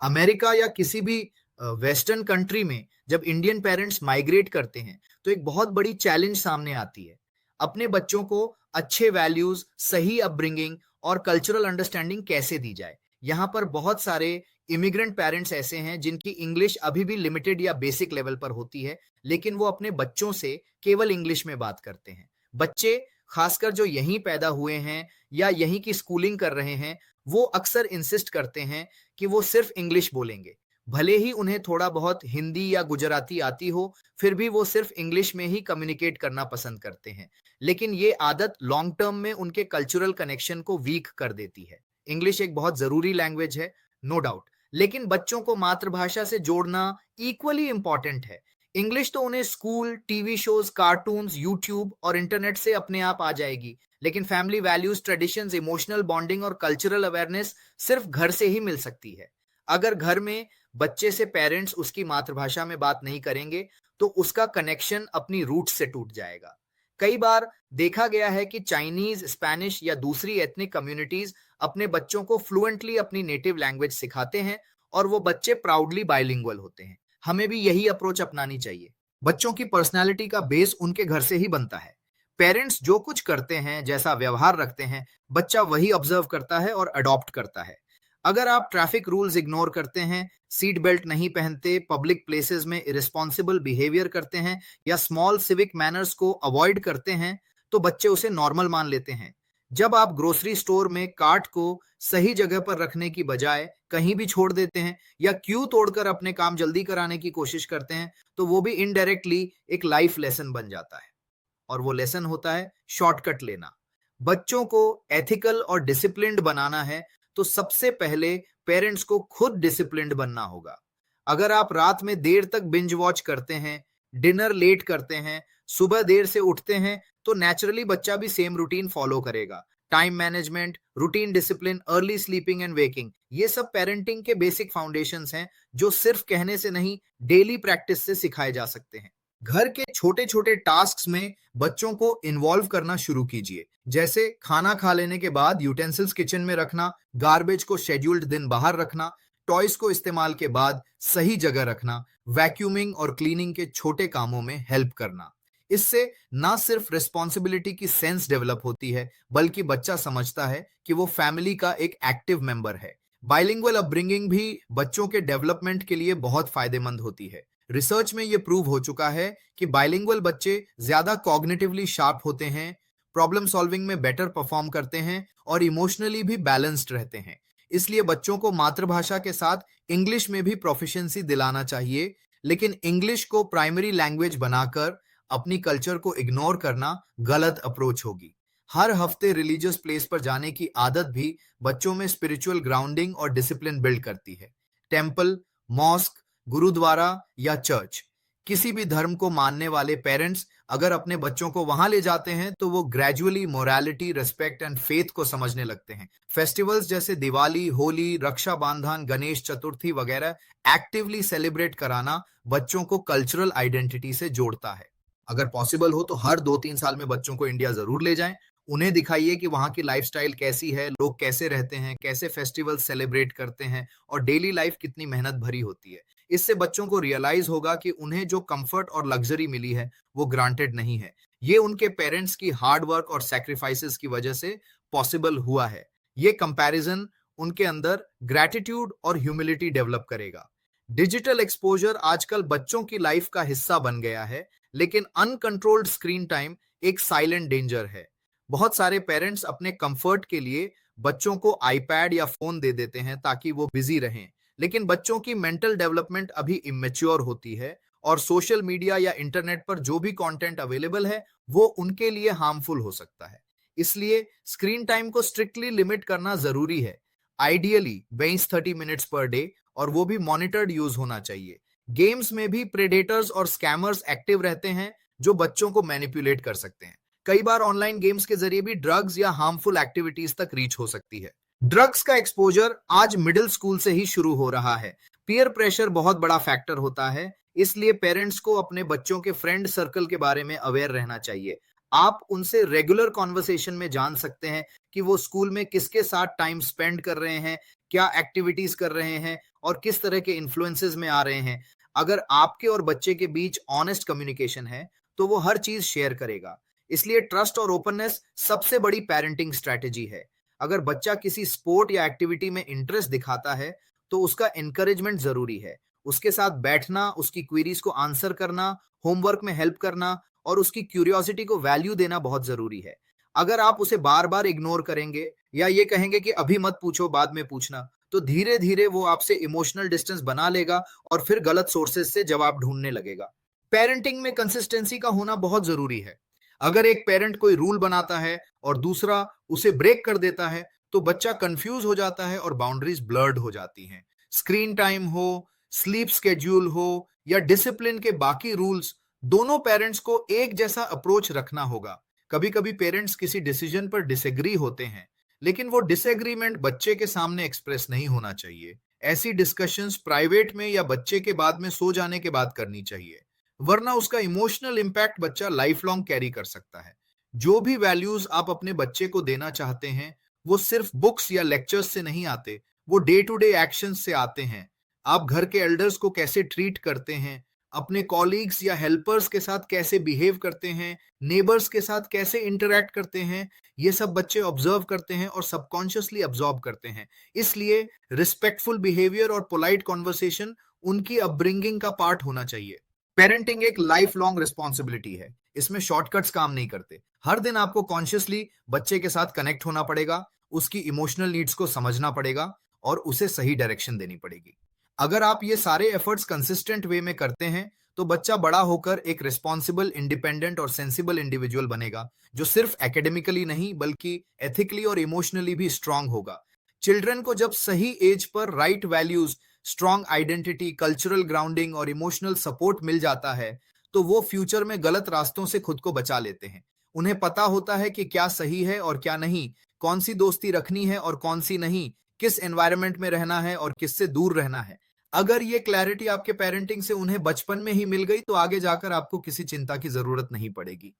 America या किसी भी वेस्टर्न कंट्री में जब इंडियन पेरेंट्स माइग्रेट करते हैं तो एक बहुत बड़ी चैलेंज सामने आती है। अपने बच्चों को अच्छे वैल्यूज, सही अपब्रिंगिंग और कल्चरल अंडरस्टैंडिंग कैसे दी जाए। यहाँ पर बहुत सारे इमिग्रेंट पेरेंट्स ऐसे हैं जिनकी इंग्लिश अभी भी लिमिटेड या बेसिक लेवल पर होती है, लेकिन वो अपने बच्चों से केवल इंग्लिश में बात करते हैं। बच्चे, खासकर जो यहीं पैदा हुए हैं या यहीं की स्कूलिंग कर रहे हैं, वो अक्सर इंसिस्ट करते हैं कि वो सिर्फ इंग्लिश बोलेंगे। भले ही उन्हें थोड़ा बहुत हिंदी या गुजराती आती हो, फिर भी वो सिर्फ इंग्लिश में ही कम्युनिकेट करना पसंद करते हैं। लेकिन ये आदत लॉन्ग टर्म में उनके कल्चरल कनेक्शन को वीक कर देती है। इंग्लिश एक बहुत जरूरी लैंग्वेज है, नो डाउट, लेकिन बच्चों को मातृभाषा से जोड़ना इक्वली इंपॉर्टेंट है। इंग्लिश तो उन्हें school, TV shows, cartoons, YouTube और इंटरनेट से अपने आप आ जाएगी, लेकिन family values, traditions, emotional bonding और कल्चरल अवेयरनेस सिर्फ घर से ही मिल सकती है। अगर घर में बच्चे से पेरेंट्स उसकी मातृभाषा में बात नहीं करेंगे तो उसका कनेक्शन अपनी रूट से टूट जाएगा। कई बार देखा गया है कि चाइनीज, स्पेनिश या दूसरी एथनिक कम्युनिटीज अपने बच्चों को फ्लुएंटली अपनी नेटिव लैंग्वेज सिखाते हैं और वो बच्चे प्राउडली बाइलिंगुअल होते हैं। हमें भी यही अप्रोच अपनानी चाहिए। बच्चों की पर्सनैलिटी का बेस उनके घर से ही बनता है। पेरेंट्स जो कुछ करते हैं, जैसा व्यवहार रखते हैं, बच्चा वही ऑब्जर्व करता है और अडॉप्ट करता है। अगर आप ट्रैफिक रूल्स इग्नोर करते हैं, सीट बेल्ट नहीं पहनते, पब्लिक प्लेसेस में इरेस्पॉन्सिबल बिहेवियर करते हैं या स्मॉल सिविक मैनर्स को अवॉइड करते हैं, तो बच्चे उसे नॉर्मल मान लेते हैं। जब आप ग्रोसरी स्टोर में कार्ट को सही जगह पर रखने की बजाय कहीं भी छोड़ देते हैं या क्यू तोड़कर अपने काम जल्दी कराने की कोशिश करते हैं, तो वो भी इनडायरेक्टली एक लाइफ लेसन बन जाता है। और वो लेसन होता है शॉर्टकट लेना। बच्चों को एथिकल और डिसिप्लिन्ड बनाना है तो सबसे पहले पेरेंट्स को खुद डिसिप्लिन्ड बनना होगा। अगर आप रात में देर तक बिंज वॉच करते हैं, डिनर लेट करते हैं, सुबह देर से उठते हैं, तो नेचुरली बच्चा भी सेम रूटीन फॉलो करेगा। Time management, routine discipline, early sleeping and waking, ये सब पेरेंटिंग के बेसिक फाउंडेशंस हैं जो सिर्फ कहने से नहीं, डेली प्रैक्टिस से सिखाए जा सकते हैं। घर के छोटे छोटे टास्क्स में बच्चों को इन्वॉल्व करना शुरू कीजिए, जैसे खाना खा लेने के बाद यूटेंसिल्स किचन में रखना, गार्बेज को शेड्यूल्ड दिन बाहर रखना, टॉयज को इस्तेमाल के बाद सही जगह रखना, वैक्यूमिंग और क्लीनिंग के छोटे कामों में हेल्प करना। इससे ना सिर्फ रिस्पॉन्सिबिलिटी की सेंस डेवलप होती है, बल्कि बच्चा समझता है कि वो फैमिली का एक एक्टिव मेंबर है। बाइलिंगुअल अपब्रिंगिंग भी बच्चों के डेवलपमेंट के लिए बहुत फायदेमंद होती है। रिसर्च में यह प्रूव हो चुका है कि बाइलिंगुअल बच्चे ज्यादा कॉग्निटिवली शार्प होते हैं, प्रॉब्लम सॉल्विंग में बेटर परफॉर्म करते हैं और इमोशनली भी बैलेंस्ड रहते हैं। इसलिए बच्चों को मातृभाषा के साथ इंग्लिश में भी प्रोफिशिएंसी दिलाना चाहिए, लेकिन इंग्लिश को प्राइमरी लैंग्वेज बनाकर अपनी कल्चर को इग्नोर करना गलत अप्रोच होगी। हर हफ्ते रिलीजियस प्लेस पर जाने की आदत भी बच्चों में स्पिरिचुअल ग्राउंडिंग और डिसिप्लिन बिल्ड करती है। टेम्पल, मॉस्क, गुरुद्वारा या चर्च, किसी भी धर्म को मानने वाले पेरेंट्स अगर अपने बच्चों को वहां ले जाते हैं तो वो gradually morality, respect and faith को समझने लगते हैं। फेस्टिवल्स जैसे दिवाली, होली, रक्षाबंधन, गणेश चतुर्थी वगैरह एक्टिवली सेलिब्रेट कराना बच्चों को कल्चरल आइडेंटिटी से जोड़ता है। अगर पॉसिबल हो तो हर 2-3 साल में बच्चों को इंडिया जरूर ले जाएं। उन्हें दिखाइए कि वहां की लाइफस्टाइल कैसी है, लोग कैसे रहते हैं, कैसे फेस्टिवल सेलिब्रेट करते हैं और डेली लाइफ कितनी मेहनत भरी होती है। इससे बच्चों को रियलाइज होगा कि उन्हें जो कंफर्ट और लग्जरी मिली है वो ग्रांटेड नहीं है, ये उनके पेरेंट्स की हार्ड वर्क और सैक्रिफाइसेस की वजह से पॉसिबल हुआ है। ये कंपैरिजन उनके अंदर ग्रैटिट्यूड और ह्यूमिलिटी डेवलप करेगा। डिजिटल एक्सपोजर आजकल बच्चों की लाइफ का हिस्सा बन गया है, लेकिन अनकंट्रोल्ड स्क्रीन टाइम एक साइलेंट डेंजर है। बहुत सारे पेरेंट्स अपने कंफर्ट के लिए बच्चों को आईपैड या फोन दे देते हैं ताकि वो बिजी रहें, लेकिन बच्चों की मेंटल डेवलपमेंट अभी इमेच्योर होती है और सोशल मीडिया या इंटरनेट पर जो भी कंटेंट अवेलेबल है वो उनके लिए हार्मफुल हो सकता है। इसलिए स्क्रीन टाइम को स्ट्रिक्टली लिमिट करना जरूरी है। आइडियली 20-30 मिनट्स पर डे, और वो भी मॉनिटर्ड यूज होना चाहिए। गेम्स में भी प्रेडेटर्स और स्कैमर्स एक्टिव रहते हैं जो बच्चों को मैनिपुलेट कर सकते हैं। कई बार ऑनलाइन गेम्स के जरिए भी ड्रग्स या हार्मफुल एक्टिविटीज तक रीच हो सकती है। ड्रग्स का एक्सपोजर आज मिडिल स्कूल से ही शुरू हो रहा है। पीयर प्रेशर बहुत बड़ा फैक्टर होता है, इसलिए पेरेंट्स को अपने बच्चों के फ्रेंड सर्कल के बारे में अवेयर रहना चाहिए। आप उनसे रेगुलर कॉन्वर्सेशन में जान सकते हैं कि वो स्कूल में किसके साथ टाइम स्पेंड कर रहे हैं, क्या एक्टिविटीज कर रहे हैं और किस तरह के इन्फ्लुएंसेस में आ रहे हैं। अगर आपके और बच्चे के बीच ऑनेस्ट कम्युनिकेशन है, तो वो हर चीज शेयर करेगा। इसलिए ट्रस्ट और ओपननेस सबसे बड़ी पेरेंटिंग स्ट्रैटेजी है। अगर बच्चा किसी स्पोर्ट या एक्टिविटी में इंटरेस्ट दिखाता है, तो उसका एनकरेजमेंट जरूरी है। उसके साथ बैठना, उसकी क्वेरीज को आंसर करना, होमवर्क में हेल्प करना और उसकी क्यूरियोसिटी को वैल्यू देना बहुत जरूरी है। अगर आप उसे बार बार इग्नोर करेंगे या ये कहेंगे कि अभी मत पूछो, बाद में पूछना, तो धीरे धीरे वो आपसे इमोशनल डिस्टेंस बना लेगा और फिर गलत सोर्सेज से जवाब ढूंढने लगेगा। पेरेंटिंग में कंसिस्टेंसी का होना बहुत जरूरी है। अगर एक पेरेंट कोई रूल बनाता है और दूसरा उसे ब्रेक कर देता है, तो बच्चा कंफ्यूज हो जाता है और बाउंड्रीज ब्लर्ड हो जाती हैं। स्क्रीन टाइम हो, स्लीप स्केड्यूल हो या डिसिप्लिन के बाकी रूल्स, दोनों पेरेंट्स को एक जैसा अप्रोच रखना होगा। कभी कभी पेरेंट्स किसी डिसीजन पर डिसएग्री होते हैं, लेकिन वो डिसएग्रीमेंट बच्चे के सामने एक्सप्रेस नहीं होना चाहिए। ऐसी डिस्कशंस प्राइवेट में या बच्चे के बाद में सो जाने के बाद करनी चाहिए, वरना उसका इमोशनल इंपैक्ट बच्चा लाइफ लॉन्ग कैरी कर सकता है। जो भी वैल्यूज आप अपने बच्चे को देना चाहते हैं, वो सिर्फ बुक्स या लेक्चर्स से नहीं आते, वो डे टू डे एक्शन से आते हैं। आप घर के एल्डर्स को कैसे ट्रीट करते हैं, अपने कॉलीग्स या हेल्पर्स के साथ कैसे बिहेव करते हैं, नेबर्स के साथ कैसे इंटरेक्ट करते हैं, ये सब बच्चे ऑब्जर्व करते हैं और सबकॉन्शियसली अब्जॉर्ब करते हैं। इसलिए रिस्पेक्टफुल बिहेवियर और पोलाइट कॉन्वर्सेशन उनकी अपब्रिंगिंग का पार्ट होना चाहिए। पेरेंटिंग एक लाइफ लॉन्ग रिस्पॉन्सिबिलिटी है। इसमें शॉर्टकट्स काम नहीं करते। हर दिन आपको कॉन्शियसली बच्चे के साथ कनेक्ट होना पड़ेगा, उसकी इमोशनल नीड्स को समझना पड़ेगा और उसे सही डायरेक्शन देनी पड़ेगी। अगर आप ये सारे एफर्ट्स कंसिस्टेंट वे में करते हैं, तो बच्चा बड़ा होकर एक रिस्पॉन्सिबल, इंडिपेंडेंट और सेंसिबल इंडिविजुअल बनेगा, जो सिर्फ एकेडमिकली नहीं बल्कि एथिकली और इमोशनली भी स्ट्रांग होगा। चिल्ड्रन को जब सही एज पर right values, strong identity, cultural grounding और इमोशनल सपोर्ट मिल जाता है, तो वो फ्यूचर में गलत रास्तों से खुद को बचा लेते हैं। उन्हें पता होता है कि क्या सही है और क्या नहीं, कौन सी दोस्ती रखनी है और कौन सी नहीं, किस एनवायरनमेंट में रहना है और किससे दूर रहना है। अगर ये क्लैरिटी आपके पेरेंटिंग से उन्हें बचपन में ही मिल गई, तो आगे जाकर आपको किसी चिंता की जरूरत नहीं पड़ेगी।